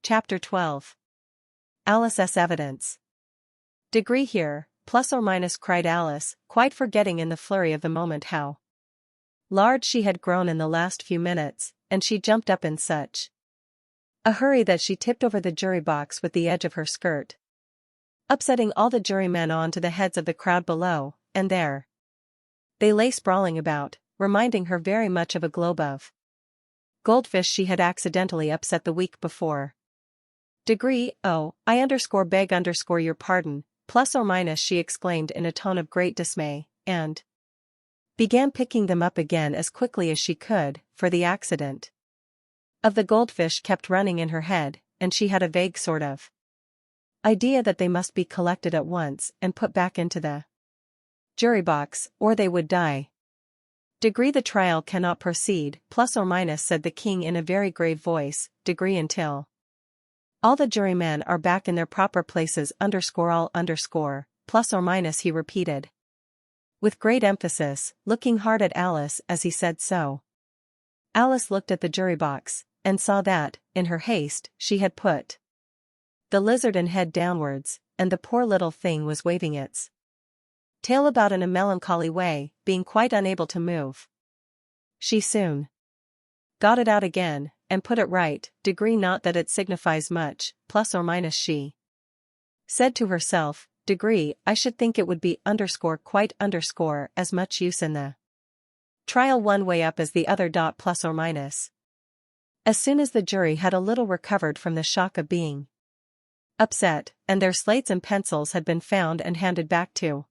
Chapter 12. Alice's evidence. Degree here, plus or minus, cried Alice, quite forgetting in the flurry of the moment how large she had grown in the last few minutes, and she jumped up in such a hurry that she tipped over the jury box with the edge of her skirt, upsetting all the jurymen onto the heads of the crowd below, and there they lay sprawling about, reminding her very much of a globe of goldfish she had accidentally upset the week before. Degree, oh, I beg your pardon, plus or minus, she exclaimed in a tone of great dismay, and began picking them up again as quickly as she could, for the accident of the goldfish kept running in her head, and she had a vague sort of idea that they must be collected at once and put back into the jury box, or they would die. Degree, the trial cannot proceed, plus or minus, said the king in a very grave voice, degree until all the jurymen are back in their proper places all plus or minus, he repeated with great emphasis, looking hard at Alice as he said so. Alice looked at the jury box, and saw that, in her haste, she had put the lizard and head downwards, and the poor little thing was waving its tail about in a melancholy way, being quite unable to move. She soon got it out again, and put it right, degree not that it signifies much, plus or minus, she said to herself, degree, I should think it would be quite as much use in the trial one way up as the other. Plus or minus. As soon as the jury had a little recovered from the shock of being upset, and their slates and pencils had been found and handed back to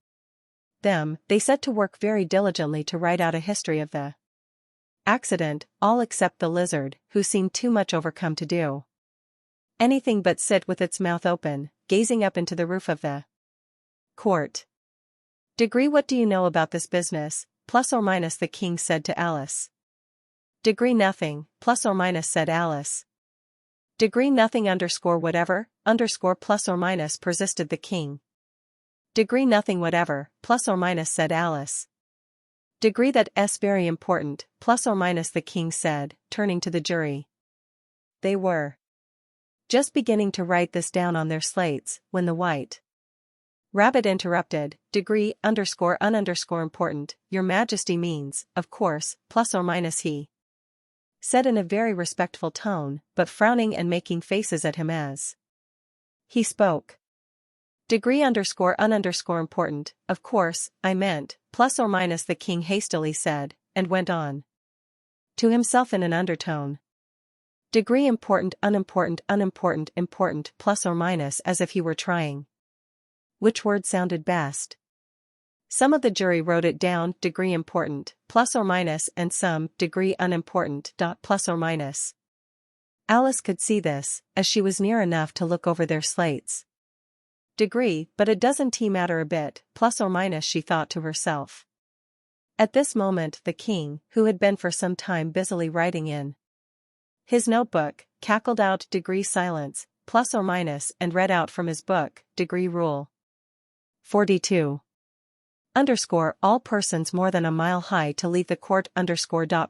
them, they set to work very diligently to write out a history of the accident, all except the lizard, who seemed too much overcome to do anything but sit with its mouth open, gazing up into the roof of the court. Degree, what do you know about this business, plus or minus, the king said to Alice. Degree, nothing, plus or minus, said Alice. Degree, nothing whatever, plus or minus, persisted the king. Degree, nothing whatever, plus or minus, said Alice. Degree, that's very important, plus or minus, the king said, turning to the jury. They were just beginning to write this down on their slates, when the white rabbit interrupted, degree important, your majesty means, of course, plus or minus, he said in a very respectful tone, but frowning and making faces at him as he spoke. Degree important, of course, I meant, plus or minus, the king hastily said, and went on to himself in an undertone. Degree important, important, plus or minus, as if he were trying which word sounded best. Some of the jury wrote it down, degree important, plus or minus, and some, degree unimportant. Plus or minus. Alice could see this, as she was near enough to look over their slates. Degree, but it doesn't matter a bit, plus or minus, she thought to herself. At this moment the king, who had been for some time busily writing in his notebook, cackled out, degree silence, plus or minus, and read out from his book, degree rule 42. All persons more than a mile high to leave the court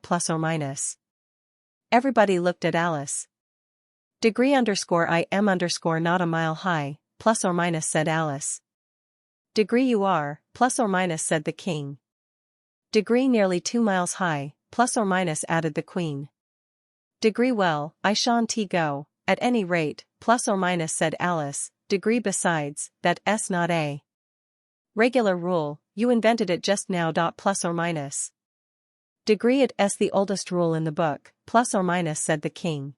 plus or minus. Everybody looked at Alice. Degree I am not a mile high, plus or minus, said Alice. Degree you are, plus or minus, said the king. Degree nearly 2 miles high, plus or minus, added the queen. Degree well, I shan't go, at any rate, plus or minus, said Alice. Degree besides, that's not a regular rule, you invented it just now. Plus or minus. Degree it's the oldest rule in the book, plus or minus, said the king.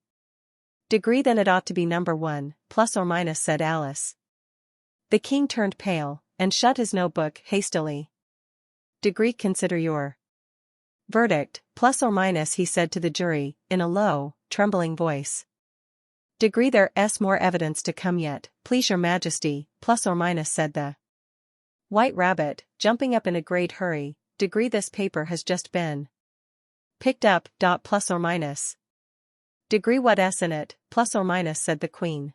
Degree then it ought to be number 1, plus or minus, said Alice. The king turned pale, and shut his notebook hastily. Degree, consider your verdict, plus or minus, he said to the jury, in a low, trembling voice. Degree, there's more evidence to come yet, please your majesty, plus or minus, said the white rabbit, jumping up in a great hurry. Degree, this paper has just been picked up. Plus or minus. Degree, what's in it, plus or minus, said the queen.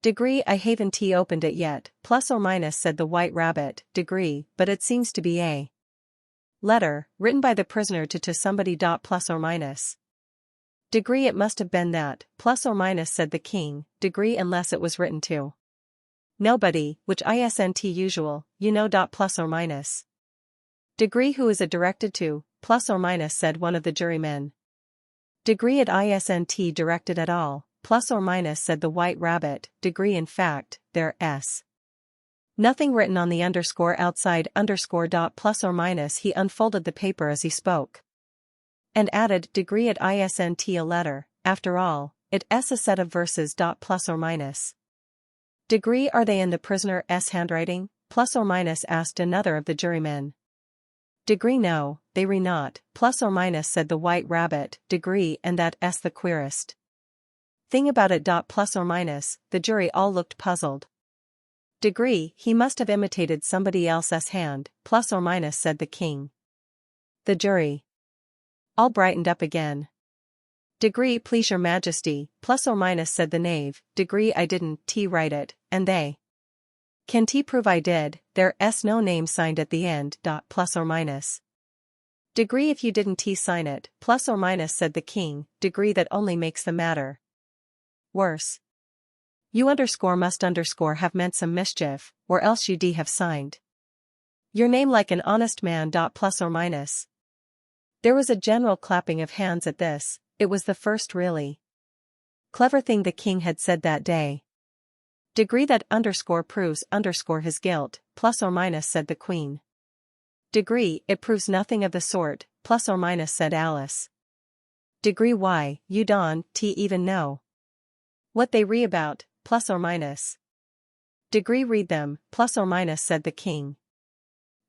Degree, I haven't opened it yet, plus or minus, said the white rabbit. Degree, but it seems to be a letter, written by the prisoner to somebody. Plus or minus. Degree it must have been that, plus or minus said the king, degree unless it was written to nobody, which isn't usual, you know. Plus or minus. Degree who is it directed to, plus or minus said one of the jurymen. Degree it isn't directed at all, plus or minus said the white rabbit, degree in fact, there's nothing written on the underscore outside underscore dot plus or minus. He unfolded the paper as he spoke. And added, degree it isn't a letter, after all, it's a set of verses. Dot plus or minus. Degree are they in the prisoner's handwriting, plus or minus asked another of the jurymen. Degree no, they re not, plus or minus said the white rabbit, degree and that's the queerest thing about it. Dot plus or minus, the jury all looked puzzled. Degree, he must have imitated somebody else's hand, plus or minus said the king. The jury all brightened up again. Degree please your majesty, plus or minus said the knave, degree I didn't write it, and they can prove I did, there's no name signed at the end. Dot plus or minus. Degree if you didn't sign it, plus or minus said the king, degree that only makes the matter worse. You underscore must underscore have meant some mischief, or else you'd have signed your name like an honest man. Dot plus or minus. There was a general clapping of hands at this. It was the first really clever thing the king had said that day. Degree that underscore proves underscore his guilt, plus or minus said the queen. Degree it proves nothing of the sort, plus or minus said Alice. Degree why, you don't even know what they re about, plus or minus. Degree read them, plus or minus said the king.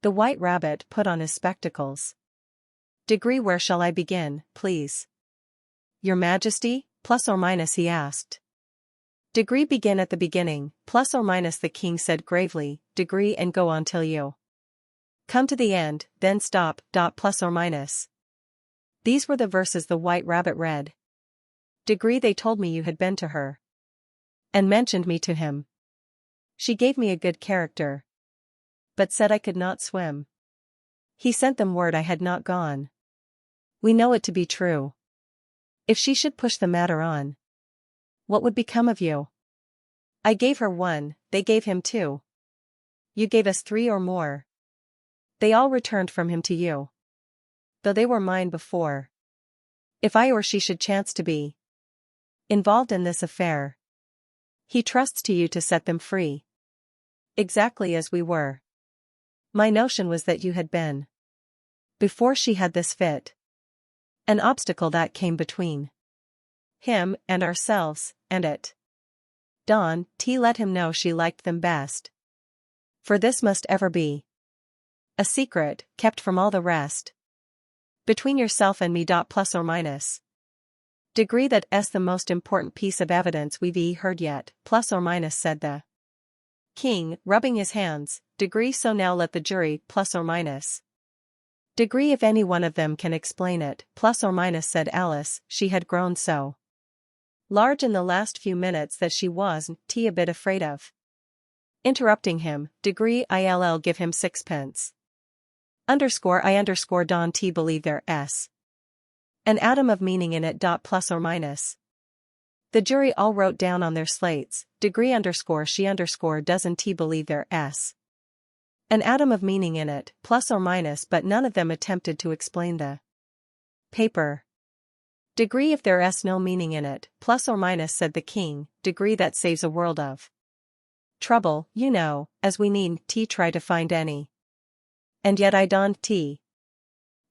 The white rabbit put on his spectacles. Degree where shall I begin, please? Your majesty, plus or minus he asked. Degree begin at the beginning, plus or minus the king said gravely, degree and go on till you come to the end, then stop. Dot plus or minus. These were the verses the white rabbit read. Degree they told me you had been to her and mentioned me to him. She gave me a good character, but said I could not swim. He sent them word I had not gone. We know it to be true. If she should push the matter on, what would become of you? I gave her 1, they gave him 2. You gave us 3 or more. They all returned from him to you, though they were mine before. If I or she should chance to be involved in this affair, he trusts to you to set them free. Exactly as we were. My notion was that you had been, before she had this fit, an obstacle that came between him and ourselves, and it dawned let him know she liked them best. For this must ever be a secret, kept from all the rest, between yourself and me. Dot plus or minus. Degree that's the most important piece of evidence we've heard yet, plus or minus said the king, rubbing his hands. Degree so now let the jury, plus or minus. Degree if any one of them can explain it, plus or minus said Alice. She had grown so large in the last few minutes that she wasn't a bit afraid of interrupting him. Degree Ill give him 6 pence. Underscore I underscore don't believe there's an atom of meaning in it. Dot plus or minus. The jury all wrote down on their slates, degree underscore she underscore doesn't believe there's an atom of meaning in it, plus or minus, but none of them attempted to explain the paper. Degree if there's no meaning in it, plus or minus said the king, degree that saves a world of trouble, you know, as we needn't try to find any. And yet I don't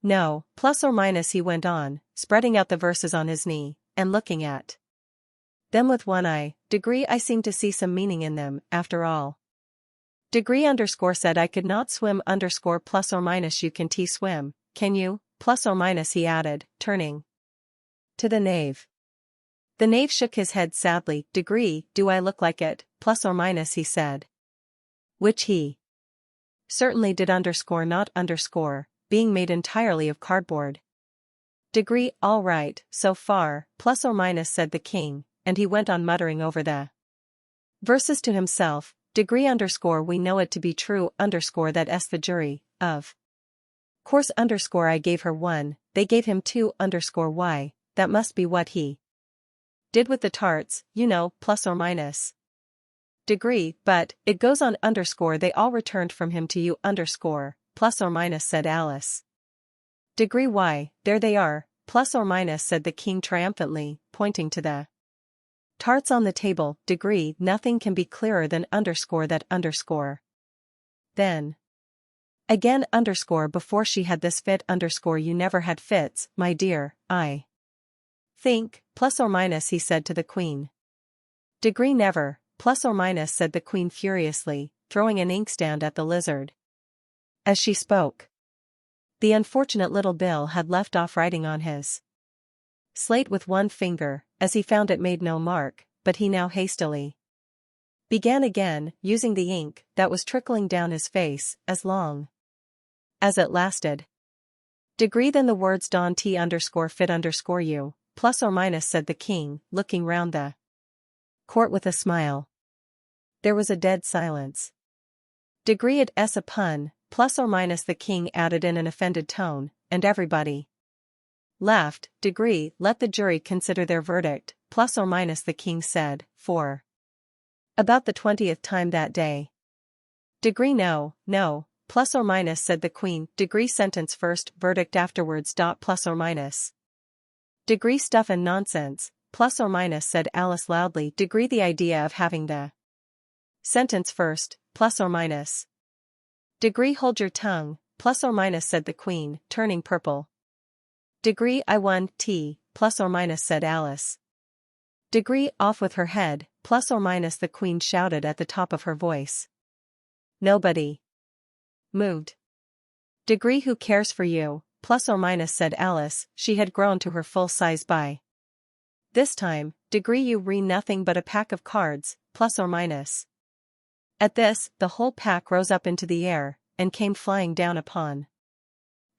no, plus or minus he went on, spreading out the verses on his knee, and looking at them with one eye. Degree I seem to see some meaning in them, after all. Degree underscore said I could not swim underscore plus or minus you can swim, can you, plus or minus he added, turning to the knave. The knave shook his head sadly. Degree, do I look like it, plus or minus he said. Which he certainly did underscore not underscore, being made entirely of cardboard. Degree all right, so far, plus or minus said the king, and he went on muttering over the verses to himself. Degree underscore we know it to be true underscore that's the jury, of course underscore I gave her 1, they gave him 2 underscore why, that must be what he did with the tarts, you know, plus or minus degree, but, it goes on underscore they all returned from him to you underscore, plus or minus said Alice. Degree why, there they are, plus or minus said the king triumphantly, pointing to the tarts on the table, degree nothing can be clearer than underscore that underscore. Then again underscore before she had this fit underscore you never had fits, my dear, I think, plus or minus he said to the queen. Degree never, plus or minus said the queen furiously, throwing an inkstand at the lizard. As she spoke, the unfortunate little Bill had left off writing on his slate with one finger, as he found it made no mark, but he now hastily began again, using the ink that was trickling down his face, as long as it lasted. Degree then the words Don T underscore fit underscore you, plus or minus said the king, looking round the court with a smile. There was a dead silence. Degree it s a pun, plus or minus the king added in an offended tone, and everybody laughed. Degree let the jury consider their verdict, plus or minus the king said, for about the 20th time that day. Degree no, plus or minus said the queen. Degree sentence first, verdict afterwards. Plus or minus. Degree stuff and nonsense, plus or minus said Alice loudly. Degree the idea of having the sentence first, plus or minus. Degree hold your tongue, plus or minus said the queen, turning purple. Degree I won, T, plus or minus said Alice. Degree off with her head, plus or minus the queen shouted at the top of her voice. Nobody moved. Degree who cares for you, plus or minus said Alice. She had grown to her full size by this time. Degree you re nothing but a pack of cards, plus or minus. At this, the whole pack rose up into the air, and came flying down upon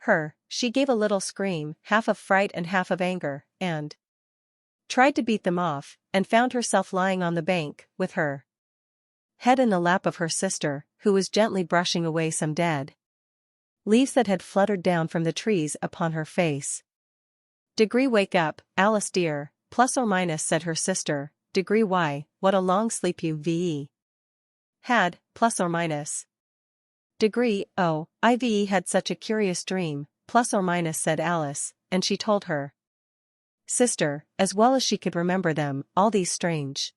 her. She gave a little scream, half of fright and half of anger, and tried to beat them off, and found herself lying on the bank, with her head in the lap of her sister, who was gently brushing away some dead leaves that had fluttered down from the trees upon her face. Degree wake up, Alice dear, plus or minus said her sister. Degree why, what a long sleep you had, plus or minus. Degree, oh, Ive had such a curious dream, plus or minus said Alice, and she told her sister, as well as she could remember them, all these strange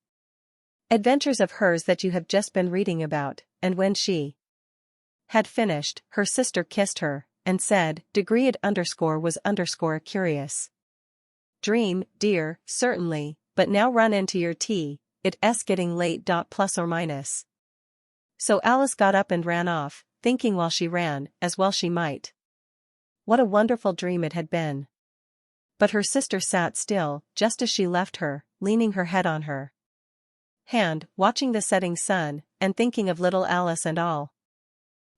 adventures of hers that you have just been reading about, and when she had finished, her sister kissed her, and said, Degree it underscore was underscore a curious dream, dear, certainly, but now run into your tea, it's getting late. Plus or minus. So Alice got up and ran off, thinking while she ran, as well she might, what a wonderful dream it had been. But her sister sat still, just as she left her, leaning her head on her hand, watching the setting sun, and thinking of little Alice and all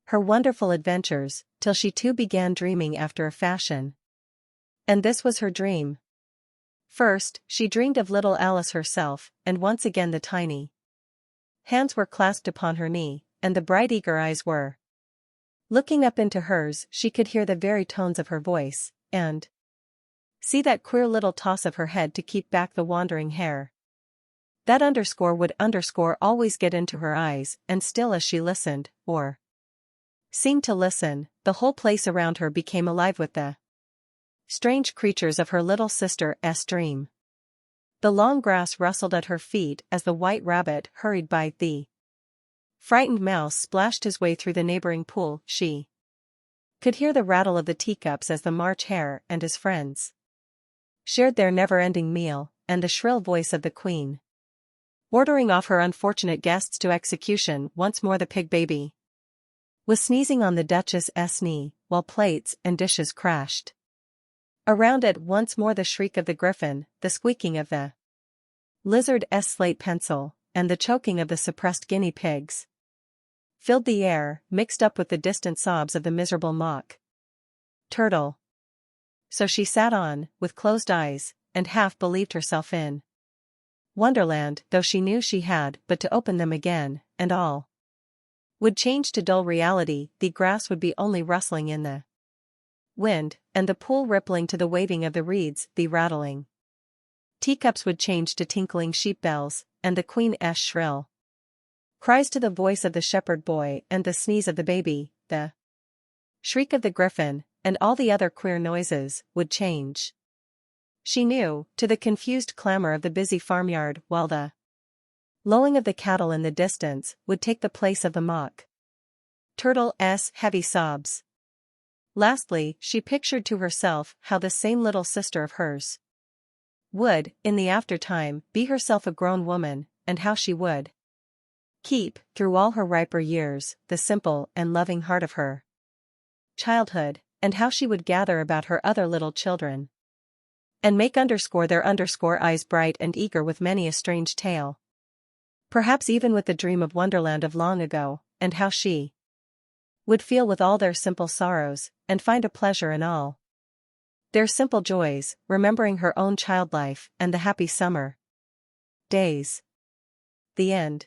her wonderful adventures, till she too began dreaming after a fashion. And this was her dream. First, she dreamed of little Alice herself, and once again the tiny hands were clasped upon her knee, and the bright eager eyes were looking up into hers. She could hear the very tones of her voice, and see that queer little toss of her head to keep back the wandering hair. That underscore would underscore always get into her eyes, and still as she listened, or seemed to listen, the whole place around her became alive with the strange creatures of her little sister's dream. The long grass rustled at her feet as the white rabbit hurried by. The frightened mouse splashed his way through the neighboring pool. She could hear the rattle of the teacups as the March Hare and his friends shared their never-ending meal, and the shrill voice of the queen ordering off her unfortunate guests to execution. Once more the pig baby was sneezing on the Duchess's knee, while plates and dishes crashed around it. Once more the shriek of the griffin, the squeaking of the lizard's slate pencil, and the choking of the suppressed guinea pigs filled the air, mixed up with the distant sobs of the miserable mock turtle. So she sat on, with closed eyes, and half believed herself in Wonderland, though she knew she had but to open them again, and all would change to dull reality. The grass would be only rustling in the wind, and the pool rippling to the waving of the reeds, the rattling Teacups would change to tinkling sheep bells, and the queen-'s shrill cries to the voice of the shepherd boy, and the sneeze of the baby, the shriek of the griffin, and all the other queer noises, would change. She knew, to the confused clamor of the busy farmyard, while the lowing of the cattle in the distance would take the place of the mock turtle's heavy sobs. Lastly, she pictured to herself how this same little sister of hers would, in the after-time, be herself a grown woman, and how she would keep, through all her riper years, the simple and loving heart of her childhood, and how she would gather about her other little children and make their eyes bright and eager with many a strange tale. Perhaps even with the dream of Wonderland of long ago, and how she would feel with all their simple sorrows, and find a pleasure in all their simple joys, remembering her own child life and the happy summer days. The end.